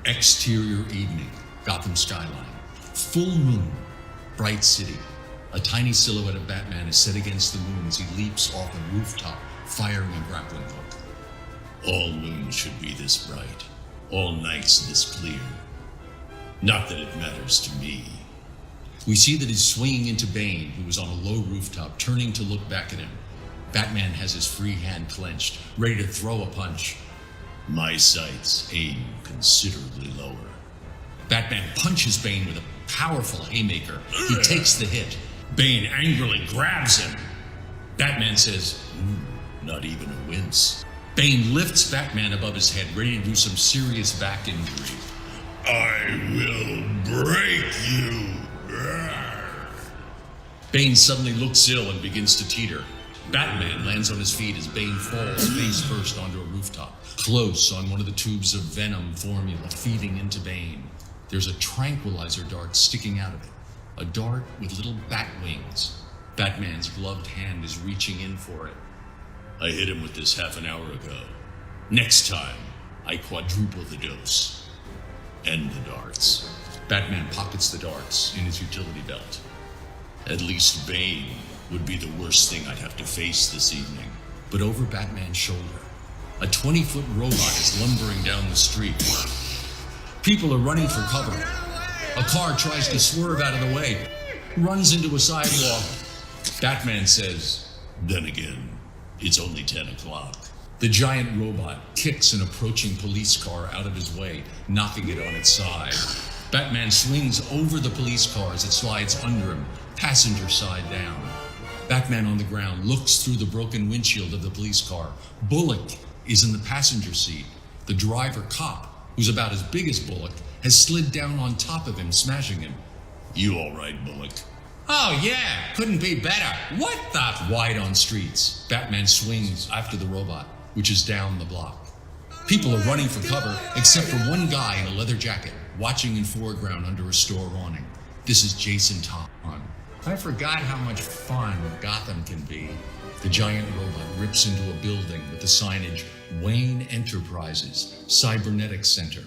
Exterior evening, Gotham skyline. Full moon, bright city. A tiny silhouette of Batman is set against the moon as he leaps off a rooftop, firing a grappling hook. All moons should be this bright, all nights this clear. Not that it matters to me. We see that he's swinging into Bane, who is on a low rooftop, turning to look back at him. Batman has his free hand clenched, ready to throw a punch. My sights aim considerably lower. Batman punches Bane with a powerful haymaker. He takes the hit. Bane angrily grabs him. Batman says, not even a wince. Bane lifts Batman above his head, ready to do some serious back injury. I will break you. Bane suddenly looks ill and begins to teeter. Batman lands on his feet as Bane falls face first onto a rooftop, close on one of the tubes of venom formula feeding into Bane. There's a tranquilizer dart sticking out of it, a dart with little bat wings. Batman's gloved hand is reaching in for it. I hit him with this half an hour ago. Next time, I quadruple the dose. And the darts. Batman pockets the darts in his utility belt. At least Bane would be the worst thing I'd have to face this evening. But over Batman's shoulder, a 20-foot robot is lumbering down the street. People are running for cover. A car tries to swerve out of the way, runs into a sidewalk. Batman says, then again, it's only 10 o'clock. The giant robot kicks an approaching police car out of his way, knocking it on its side. Batman swings over the police car as it slides under him, passenger side down. Batman on the ground looks through the broken windshield of the police car. Bullock is in the passenger seat. The driver cop, who's about as big as Bullock, has slid down on top of him, smashing him. You all right, Bullock? Oh yeah, couldn't be better. What the? Wide on streets. Batman swings after the robot, which is down the block. People are running for cover, except for one guy in a leather jacket, watching in foreground under a store awning. This is Jason Todd. I forgot how much fun Gotham can be. The giant robot rips into a building with the signage, Wayne Enterprises, Cybernetics Center.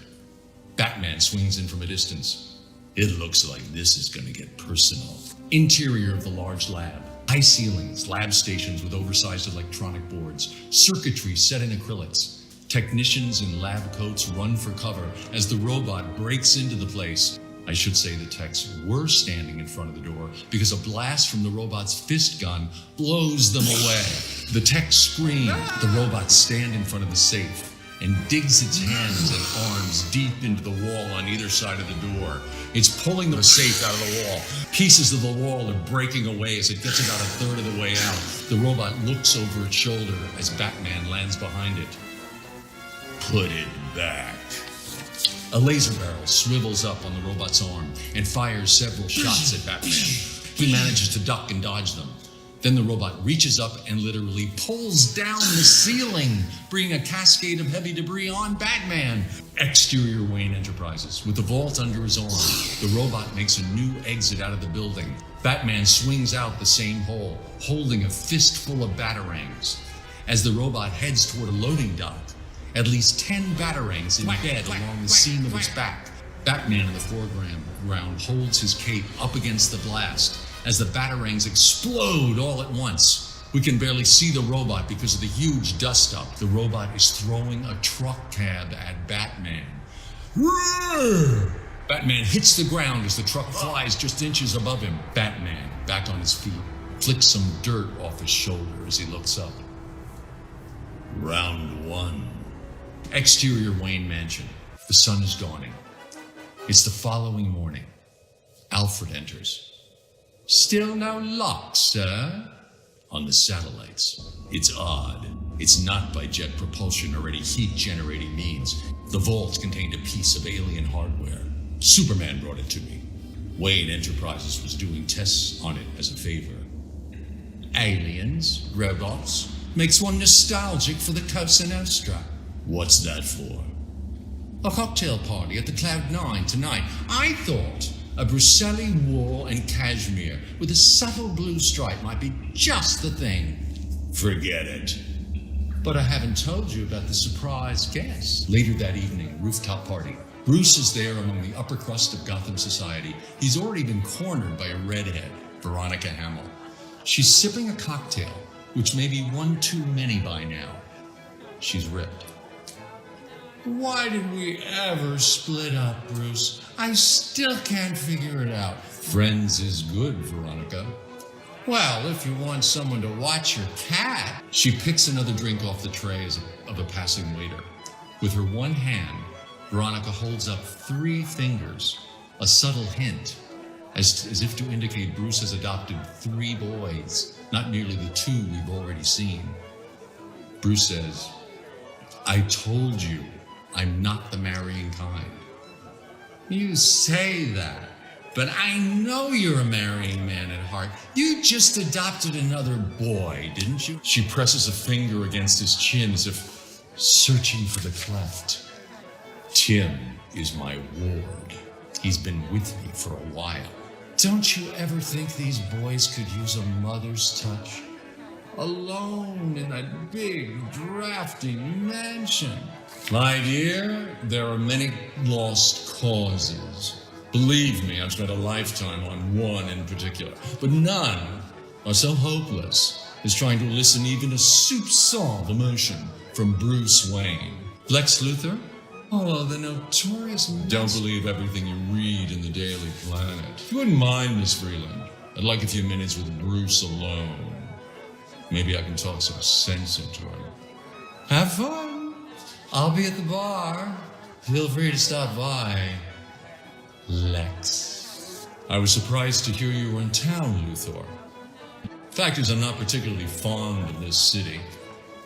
Batman swings in from a distance. It looks like this is gonna get personal. Interior of the large lab. High ceilings, lab stations with oversized electronic boards, circuitry set in acrylics. Technicians in lab coats run for cover as the robot breaks into the place. I should say the techs were standing in front of the door because a blast from the robot's fist gun blows them away. The techs scream. The robots stand in front of the safe and digs its hands and arms deep into the wall on either side of the door. It's pulling the safe out of the wall. Pieces of the wall are breaking away as it gets about a third of the way out. The robot looks over its shoulder as Batman lands behind it. Put it back. A laser barrel swivels up on the robot's arm and fires several shots at Batman. He manages to duck and dodge them. Then the robot reaches up and literally pulls down the ceiling, bringing a cascade of heavy debris on Batman. Exterior Wayne Enterprises, with the vault under his arm. The robot makes a new exit out of the building. Batman swings out the same hole, holding a fistful of batarangs. As the robot heads toward a loading dock, at least 10 batarangs in bed along the seam of its back. Batman in the foreground holds his cape up against the blast. As the batarangs explode all at once, we can barely see the robot because of the huge dust-up. The robot is throwing a truck cab at Batman. Batman hits the ground as the truck flies just inches above him. Batman, back on his feet, flicks some dirt off his shoulder as he looks up. Round 1. Exterior Wayne Mansion. The sun is dawning. It's the following morning. Alfred enters. Still no lock, sir? On the satellites. It's odd. It's not by jet propulsion or any heat-generating means. The vault contained a piece of alien hardware. Superman brought it to me. Wayne Enterprises was doing tests on it as a favor. Aliens, robots, makes one nostalgic for the Cosa Nostra. What's that for? A cocktail party at the Cloud9 tonight. I thought a Bruxelles wool and cashmere with a subtle blue stripe might be just the thing. Forget it. But I haven't told you about the surprise guest. Later that evening, rooftop party. Bruce is there among the upper crust of Gotham society. He's already been cornered by a redhead, Veronica Hamill. She's sipping a cocktail, which may be one too many by now. She's ripped. Why did we ever split up, Bruce? I still can't figure it out. Friends is good, Veronica. Well, if you want someone to watch your cat. She picks another drink off the tray of a passing waiter. With her one hand, Veronica holds up 3 fingers, a subtle hint, as if to indicate Bruce has adopted 3 boys, not merely the 2 we've already seen. Bruce says, I told you I'm not the marrying kind. You say that, but I know you're a marrying man at heart. You just adopted another boy, didn't you? She presses a finger against his chin as if searching for the cleft. Tim is my ward. He's been with me for a while. Don't you ever think these boys could use a mother's touch? Alone in that big, drafty mansion. My dear, there are many lost causes. Believe me, I've spent a lifetime on one in particular, but none are so hopeless as trying to elicit even a soupçon of emotion from Bruce Wayne. Lex Luthor? Oh, the notorious... Don't believe everything you read in the Daily Planet. If you wouldn't mind, Miss Freeland, I'd like a few minutes with Bruce alone. Maybe I can talk some sense into him. Have fun. I'll be at the bar. Feel free to stop by. Lex. I was surprised to hear you were in town, Luthor. Fact is, I'm not particularly fond of this city.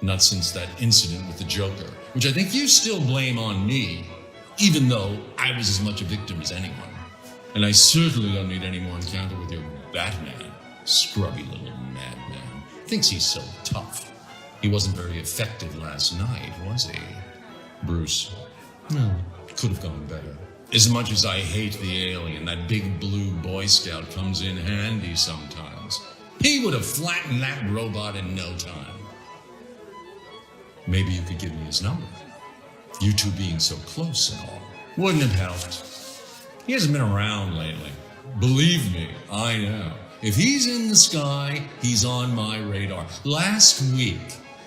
Not since that incident with the Joker, which I think you still blame on me, even though I was as much a victim as anyone. And I certainly don't need any more encounter with your Batman, scrubby little madman. Thinks he's so tough. He wasn't very effective last night, was he? Bruce. No, could have gone better. As much as I hate the alien, that big blue Boy Scout comes in handy sometimes. He would have flattened that robot in no time. Maybe you could give me his number. You two being so close and all. Wouldn't have helped. He hasn't been around lately. Believe me, I know. If he's in the sky, he's on my radar. Last week,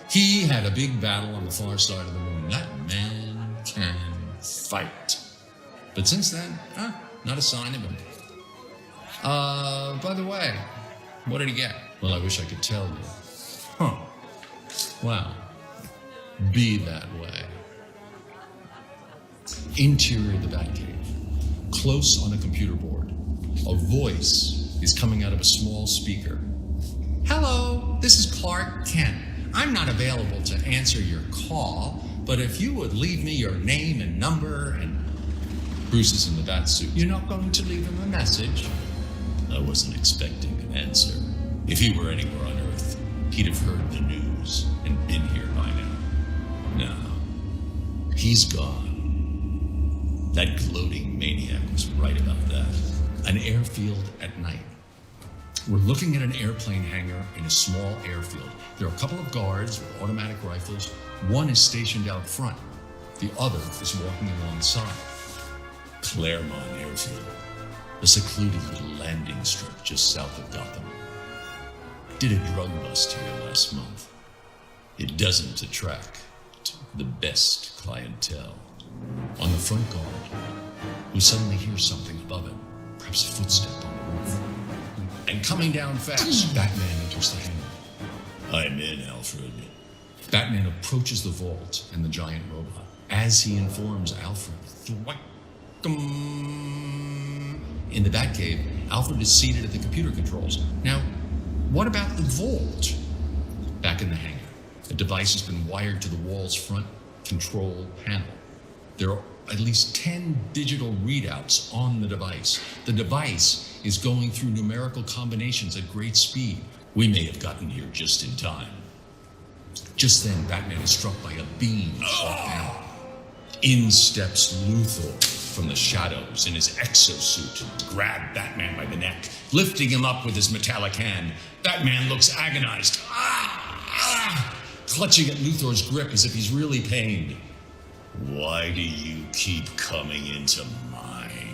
he had a big battle on the far side of the moon. That man can fight. But since then, not a sign of him. By the way, what did he get? Well, I wish I could tell you. Huh. Well, be that way. Interior of the Batcave. Close on a computer board. A voice is coming out of a small speaker. Hello, this is Clark Kent. I'm not available to answer your call, but if you would leave me your name and number and... Bruce is in the bat suit. You're not going to leave him a message? I wasn't expecting an answer. If he were anywhere on Earth, he'd have heard the news and been here by now. No, he's gone. That gloating maniac was right about that. An airfield at night. We're looking at an airplane hangar in a small airfield. There are a couple of guards with automatic rifles. One is stationed out front. The other is walking alongside. Claremont Airfield, a secluded little landing strip just south of Gotham. Did a drug bust here last month. It doesn't attract the best clientele. On the front guard, we suddenly hear something above him, perhaps a footstep on the roof. And coming down fast, Batman enters the hangar. I'm in, Alfred. Batman approaches the vault and the giant robot. As he informs Alfred, in the Batcave, Alfred is seated at the computer controls. Now, what about the vault? Back in the hangar, a device has been wired to the wall's front control panel. There are at least 10 digital readouts on the device. The device is going through numerical combinations at great speed. We may have gotten here just in time. Just then, Batman is struck by a beam off panel. In steps Luthor from the shadows in his exosuit, grabbed Batman by the neck, lifting him up with his metallic hand. Batman looks agonized, clutching at Luthor's grip as if he's really pained. Why do you keep coming into mine?